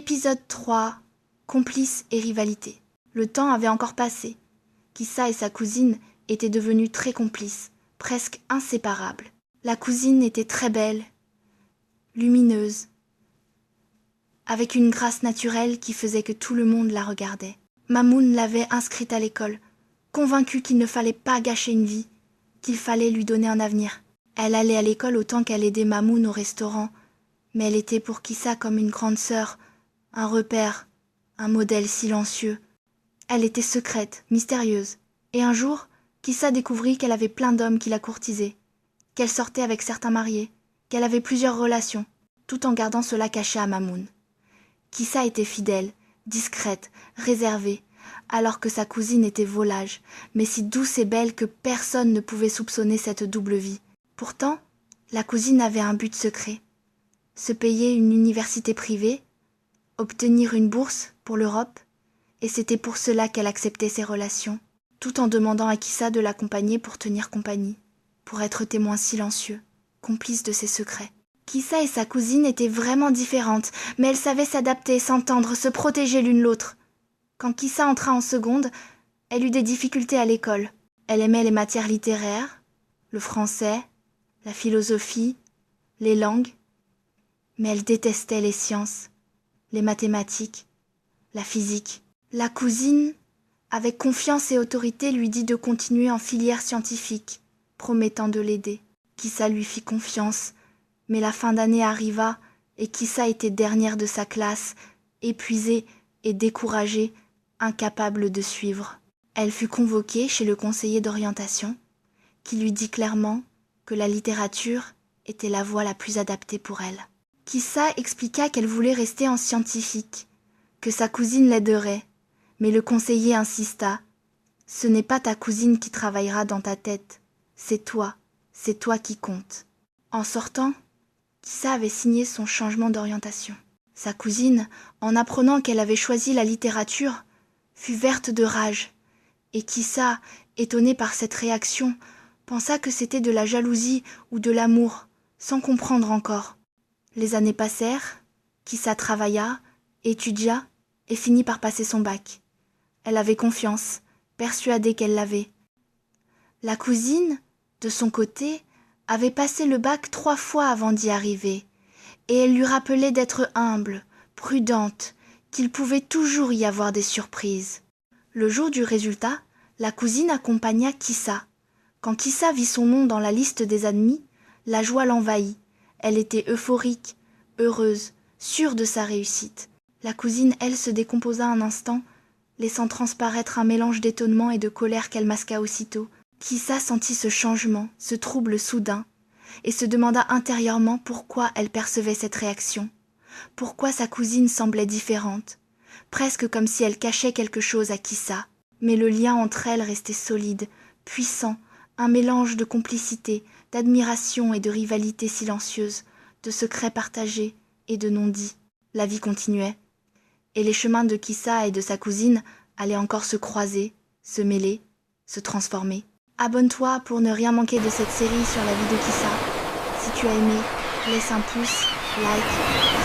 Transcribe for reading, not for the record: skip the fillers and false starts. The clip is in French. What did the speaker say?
Épisode 3. Complices et rivalité. Le temps avait encore passé. Kissa et sa cousine étaient devenus très complices, presque inséparables. La cousine était très belle, lumineuse, avec une grâce naturelle qui faisait que tout le monde la regardait. Mamoun l'avait inscrite à l'école, convaincue qu'il ne fallait pas gâcher une vie, qu'il fallait lui donner un avenir. Elle allait à l'école autant qu'elle aidait Mamoun au restaurant, mais elle était pour Kissa comme une grande sœur, un repère, un modèle silencieux. Elle était secrète, mystérieuse. Et un jour, Kissa découvrit qu'elle avait plein d'hommes qui la courtisaient, qu'elle sortait avec certains mariés, qu'elle avait plusieurs relations, tout en gardant cela caché à Mamoun. Kissa était fidèle, discrète, réservée, alors que sa cousine était volage, mais si douce et belle que personne ne pouvait soupçonner cette double vie. Pourtant, la cousine avait un but secret. Se payer une université privée, obtenir une bourse pour l'Europe, et c'était pour cela qu'elle acceptait ses relations, tout en demandant à Kissa de l'accompagner pour tenir compagnie, pour être témoin silencieux, complice de ses secrets. Kissa et sa cousine étaient vraiment différentes, mais elles savaient s'adapter, s'entendre, se protéger l'une l'autre. Quand Kissa entra en seconde, elle eut des difficultés à l'école. Elle aimait les matières littéraires, le français, la philosophie, les langues, mais elle détestait les sciences, les mathématiques, la physique. La cousine, avec confiance et autorité, lui dit de continuer en filière scientifique, promettant de l'aider. Kissa lui fit confiance, mais la fin d'année arriva et Kissa était dernière de sa classe, épuisée et découragée, incapable de suivre. Elle fut convoquée chez le conseiller d'orientation, qui lui dit clairement que la littérature était la voie la plus adaptée pour elle. Kissa expliqua qu'elle voulait rester en scientifique, que sa cousine l'aiderait, mais le conseiller insista. « Ce n'est pas ta cousine qui travaillera dans ta tête, c'est toi qui compte. » En sortant, Kissa avait signé son changement d'orientation. Sa cousine, en apprenant qu'elle avait choisi la littérature, fut verte de rage, et Kissa, étonnée par cette réaction, pensa que c'était de la jalousie ou de l'amour, sans comprendre encore. Les années passèrent, Kissa travailla, étudia et finit par passer son bac. Elle avait confiance, persuadée qu'elle l'avait. La cousine, de son côté, avait passé le bac 3 fois avant d'y arriver, et elle lui rappelait d'être humble, prudente, qu'il pouvait toujours y avoir des surprises. Le jour du résultat, la cousine accompagna Kissa. Quand Kissa vit son nom dans la liste des admis, la joie l'envahit. Elle était euphorique, heureuse, sûre de sa réussite. La cousine, elle, se décomposa un instant, laissant transparaître un mélange d'étonnement et de colère qu'elle masqua aussitôt. Kissa sentit ce changement, ce trouble soudain, et se demanda intérieurement pourquoi elle percevait cette réaction. Pourquoi sa cousine semblait différente, presque comme si elle cachait quelque chose à Kissa. Mais le lien entre elles restait solide, puissant, un mélange de complicité, d'admiration et de rivalité silencieuse, de secrets partagés et de non-dits. La vie continuait, et les chemins de Kissa et de sa cousine allaient encore se croiser, se mêler, se transformer. Abonne-toi pour ne rien manquer de cette série sur la vie de Kissa. Si tu as aimé, laisse un pouce, like,